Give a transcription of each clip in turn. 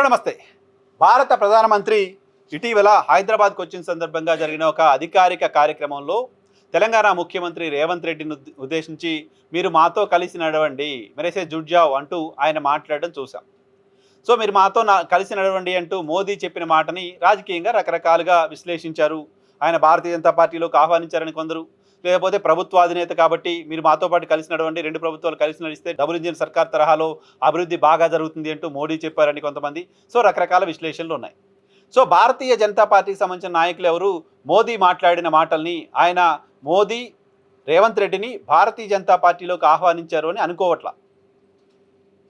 Hello నమస్తే. భారత ప్రధానమంత్రి ఇటీవల హైదరాబాద్కు వచ్చిన సందర్భంగా జరిగిన ఒక అధికారిక కార్యక్రమంలో తెలంగాణ ముఖ్యమంత్రి రేవంత్ రెడ్డిని ఉద్దేశించి మీరు మాతో కలిసి నడవండి, మెరేసే జుడ్ జావ్ అంటూ ఆయన మాట్లాడడం చూసాం. సో మీరు మాతో కలిసి నడవండి అంటూ మోదీ చెప్పిన మాటని రాజకీయంగా రకరకాలుగా విశ్లేషించారు. ఆయన భారతీయ జనతా పార్టీలోకి ఆహ్వానించారని కొందరు, లేకపోతే ప్రభుత్వాధినేత కాబట్టి మీరు మాతో పాటు కలిసి నడవండి, రెండు ప్రభుత్వాలు కలిసి నడిస్తే డబుల్ ఇంజిన్ సర్కార్ తరహాలో అభివృద్ధి బాగా జరుగుతుంది అంటూ మోడీ చెప్పారని కొంతమంది. సో రకరకాల విశ్లేషణలు ఉన్నాయి. సో భారతీయ జనతా పార్టీకి సంబంధించిన నాయకులు ఎవరు మోదీ మాట్లాడిన మాటల్ని మోదీ రేవంత్ రెడ్డిని భారతీయ జనతా పార్టీలోకి ఆహ్వానించారు అని అనుకోవట్లా.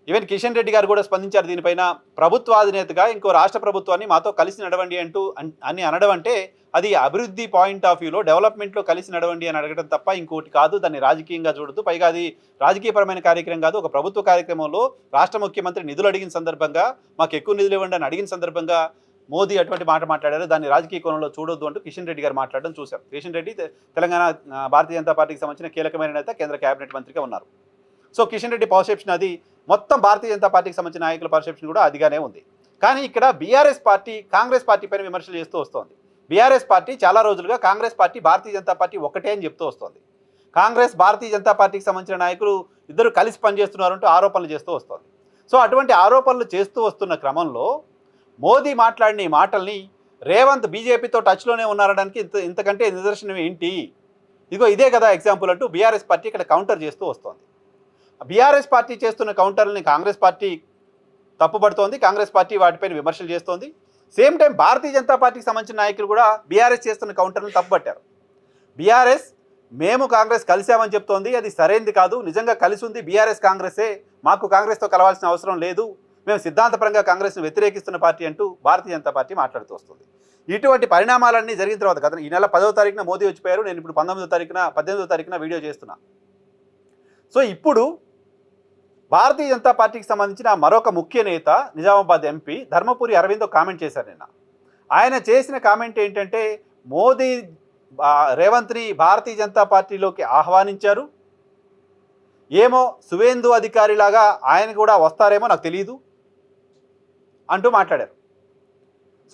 ఈవెన్ కిషన్ రెడ్డి గారు కూడా స్పందించారు దీనిపైన. ప్రభుత్వాధినేతగా ఇంకో రాష్ట్ర ప్రభుత్వాన్ని మాతో కలిసి నడవండి అంటూ అని అనడం అంటే అది అభివృద్ధి పాయింట్ ఆఫ్ వ్యూలో డెవలప్మెంట్లో కలిసి నడవండి అని అడగడం తప్ప ఇంకోటి కాదు. దాన్ని రాజకీయంగా చూడదు. పైగా అది రాజకీయపరమైన కార్యక్రమం కాదు. ఒక ప్రభుత్వ కార్యక్రమంలో రాష్ట్ర ముఖ్యమంత్రి నిధులు అడిగిన సందర్భంగా, మాకు ఎక్కువ నిధులు ఇవ్వండి అని అడిగిన సందర్భంగా మోదీ అటువంటి మాట మాట్లాడారు. దాన్ని రాజకీయ కోణంలో చూడొద్దు అంటూ కిషన్ రెడ్డి గారు మాట్లాడడం చూశాం. కిషన్ రెడ్డి తెలంగాణ భారతీయ జనతా పార్టీకి సంబంధించిన కీలకమైన నేత, కేంద్ర కేబినెట్ మంత్రిగా ఉన్నారు. సో కిషన్ రెడ్డి పర్సెప్షన్ అది, మొత్తం భారతీయ జనతా పార్టీకి సంబంధించిన నాయకుల పర్సెప్షన్ కూడా అదిగానే ఉంది. కానీ ఇక్కడ బీఆర్ఎస్ పార్టీ కాంగ్రెస్ పార్టీ పైన విమర్శలు చేస్తూ వస్తోంది. బీఆర్ఎస్ పార్టీ చాలా రోజులుగా కాంగ్రెస్ పార్టీ భారతీయ జనతా పార్టీ ఒకటే అని చెప్తూ వస్తోంది. కాంగ్రెస్ భారతీయ జనతా పార్టీకి సంబంధించిన నాయకులు ఇద్దరు కలిసి పనిచేస్తున్నారు అంటూ ఆరోపణలు చేస్తూ వస్తోంది. సో అటువంటి ఆరోపణలు చేస్తూ వస్తున్న క్రమంలో మోదీ మాట్లాడిన ఈ మాటల్ని రేవంత్ బీజేపీతో టచ్లోనే ఉన్నారడానికి ఇంతకంటే నిదర్శనం ఏంటి? ఇదే కదా ఎగ్జాంపుల్ అంటూ బీఆర్ఎస్ పార్టీ ఇక్కడ కౌంటర్ చేస్తూ వస్తోంది. బీఆర్ఎస్ పార్టీ చేస్తున్న కౌంటర్ని కాంగ్రెస్ పార్టీ తప్పుపడుతోంది. కాంగ్రెస్ పార్టీ వాటిపైన విమర్శలు చేస్తోంది. సేమ్ టైం భారతీయ జనతా పార్టీకి సంబంధించిన నాయకులు కూడా బీఆర్ఎస్ చేస్తున్న కౌంటర్ని తప్పుపట్టారు. బీఆర్ఎస్ మేము కాంగ్రెస్ కలిసామని చెప్తోంది, అది సరైనది కాదు. నిజంగా కలిసి ఉంది బీఆర్ఎస్ కాంగ్రెసే, మాకు కాంగ్రెస్తో కలవాల్సిన అవసరం లేదు, మేము సిద్ధాంతపరంగా కాంగ్రెస్ను వ్యతిరేకిస్తున్న పార్టీ అంటూ భారతీయ జనతా పార్టీ మాట్లాడుతూ వస్తుంది. ఇటువంటి పరిణామాలన్నీ జరిగిన తర్వాత కదా ఈ నెల 10వ తారీఖున మోదీ వచ్చిపోయారు. నేను ఇప్పుడు 18వ తారీఖున వీడియో చేస్తున్నా. సో ఇప్పుడు భారతీయ జనతా పార్టీకి సంబంధించిన మరొక ముఖ్య నేత, నిజామాబాద్ ఎంపీ ధర్మపురి అరవింద్ కామెంట్ చేశారు నిన్న. ఆయన చేసిన కామెంట్ ఏంటంటే మోదీ రేవంత్ని భారతీయ జనతా పార్టీలోకి ఆహ్వానించారు, ఏమో సువేందు అధికారిలాగా ఆయన కూడా వస్తారేమో నాకు తెలియదు అంటూ మాట్లాడారు.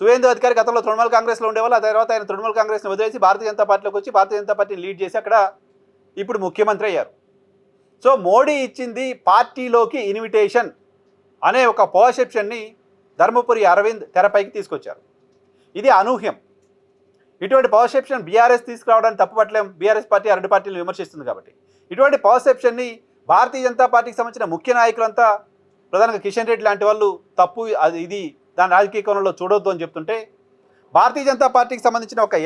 సువేందు అధికారి గతంలో తృణమూల్ కాంగ్రెస్లో ఉండేవాళ్ళు. ఆ తర్వాత ఆయన తృణమూల్ కాంగ్రెస్ని వదిలేసి భారతీయ జనతా పార్టీలోకి వచ్చి భారతీయ జనతా పార్టీని లీడ్ చేసి అక్కడ ఇప్పుడు ముఖ్యమంత్రి అయ్యారు. సో మోడీ ఇచ్చింది పార్టీలోకి ఇన్విటేషన్ అనే ఒక పర్సెప్షన్ని ధర్మపురి అరవింద్ తెరపైకి తీసుకొచ్చారు. ఇది అనూహ్యం. ఇటువంటి పర్సెప్షన్ బీఆర్ఎస్ తీసుకురావడానికి తప్పుపట్టలేం. బీఆర్ఎస్ పార్టీ రెండు పార్టీలను విమర్శిస్తుంది కాబట్టి. ఇటువంటి పర్సెప్షన్ని భారతీయ జనతా పార్టీకి సంబంధించిన ముఖ్య నాయకులంతా, ప్రధానంగా కిషన్ రెడ్డి లాంటి వాళ్ళు తప్పు, ఇది దాని రాజకీయ కోణంలో చూడొద్దు అని చెప్తుంటే, భారతీయ జనతా పార్టీకి సంబంధించిన ఒక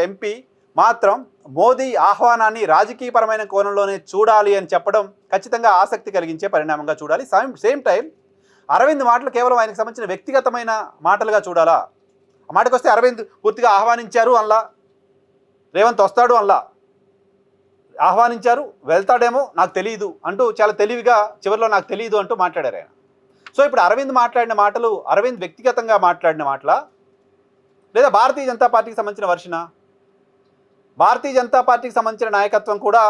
ఎంపీ మాత్రం మోదీ ఆహ్వానాన్ని రాజకీయపరమైన కోణంలోనే చూడాలి అని చెప్పడం ఖచ్చితంగా ఆసక్తి కలిగించే పరిణామంగా చూడాలి. సేమ్ టైం అరవింద్ మాటలు కేవలం ఆయనకు సంబంధించిన వ్యక్తిగతమైన మాటలుగా చూడాలా? ఆ మాటకు వస్తే అరవింద్ పూర్తిగా ఆహ్వానించారు అనలా, రేవంత్ వస్తాడు అనలా, ఆహ్వానించారు వెళ్తాడేమో నాకు తెలియదు అంటూ చాలా తెలివిగా చివరిలో నాకు తెలియదు అంటూ మాట్లాడారు ఆయన. సో ఇప్పుడు అరవింద్ మాట్లాడిన మాటలు అరవింద్ వ్యక్తిగతంగా మాట్లాడిన మాటలా, లేదా భారతీయ జనతా పార్టీకి సంబంధించిన వర్షనా? భారతీయ జనతా పార్టీకి సంబంధించిన నాయకత్వం కూడా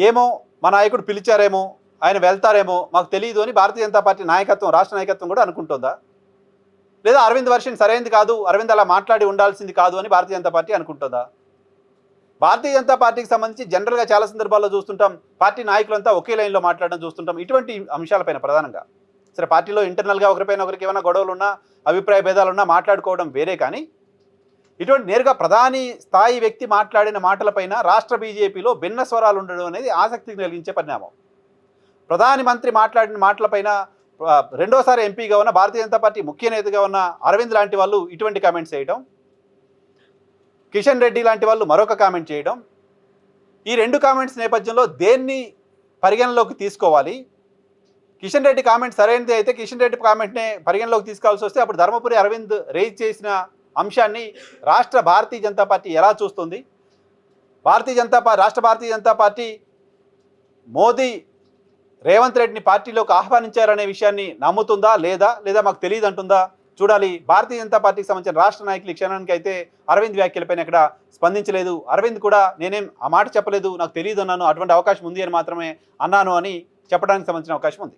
ఏమో మా నాయకుడు పిలిచారేమో, ఆయన వెళ్తారేమో మాకు తెలియదు అని భారతీయ జనతా పార్టీ నాయకత్వం, రాష్ట్ర నాయకత్వం కూడా అనుకుంటుందా? లేదా అరవింద్ వర్షన్ సరైనది కాదు, అరవింద్ అలా మాట్లాడి ఉండాల్సింది కాదు అని భారతీయ జనతా పార్టీ అనుకుంటుందా? భారతీయ జనతా పార్టీకి సంబంధించి జనరల్గా చాలా సందర్భాల్లో చూస్తుంటాం, పార్టీ నాయకులంతా ఒకే లైన్లో మాట్లాడడం చూస్తుంటాం. ఇటువంటి అంశాలపైన ప్రధానంగా సరే పార్టీలో ఇంటర్నల్గా ఒకరిపైన ఒకరికి ఏమైనా గొడవలు ఉన్నా, అభిప్రాయ భేదాలున్నా మాట్లాడుకోవడం వేరే, కానీ ఇటువంటి నేరుగా ప్రధాని స్థాయి వ్యక్తి మాట్లాడిన మాటలపైన రాష్ట్ర బీజేపీలో భిన్న స్వరాలు ఉండడం అనేది ఆసక్తి కలిగించే పరిణామం. ప్రధాని మంత్రి మాట్లాడిన మాటలపైన రెండోసారి ఎంపీగా ఉన్న, భారతీయ జనతా పార్టీ ముఖ్య నేతగా ఉన్న అరవింద్ లాంటి వాళ్ళు ఇటువంటి కామెంట్స్ చేయడం, కిషన్ రెడ్డి లాంటి వాళ్ళు మరొక కామెంట్ చేయడం, ఈ రెండు కామెంట్స్ నేపథ్యంలో దేన్ని పరిగణలోకి తీసుకోవాలి? కిషన్ రెడ్డి కామెంట్ సరైనది అయితే కిషన్ రెడ్డి కామెంట్నే పరిగణలోకి తీసుకోవాల్సి వస్తే అప్పుడు ధర్మపురి అరవింద్ రేజ్ చేసిన అంశాన్ని రాష్ట్ర భారతీయ జనతా పార్టీ ఎలా చూస్తుంది? రాష్ట్ర భారతీయ జనతా పార్టీ మోదీ రేవంత్ రెడ్డిని పార్టీలోకి ఆహ్వానించారనే విషయాన్ని నమ్ముతుందా లేదా మాకు తెలియదు అంటుందా చూడాలి. భారతీయ జనతా పార్టీకి సంబంధించిన రాష్ట్ర నాయకులు ఈ క్షణానికి అయితే అరవింద్ వ్యాఖ్యలపైన ఎక్కడ స్పందించలేదు. అరవింద్ కూడా నేనేం ఆ మాట చెప్పలేదు, నాకు తెలియదు అన్నాను, అటువంటి అవకాశం ఉంది అని మాత్రమే అన్నాను అని చెప్పడానికి సంబంధించిన అవకాశం ఉంది.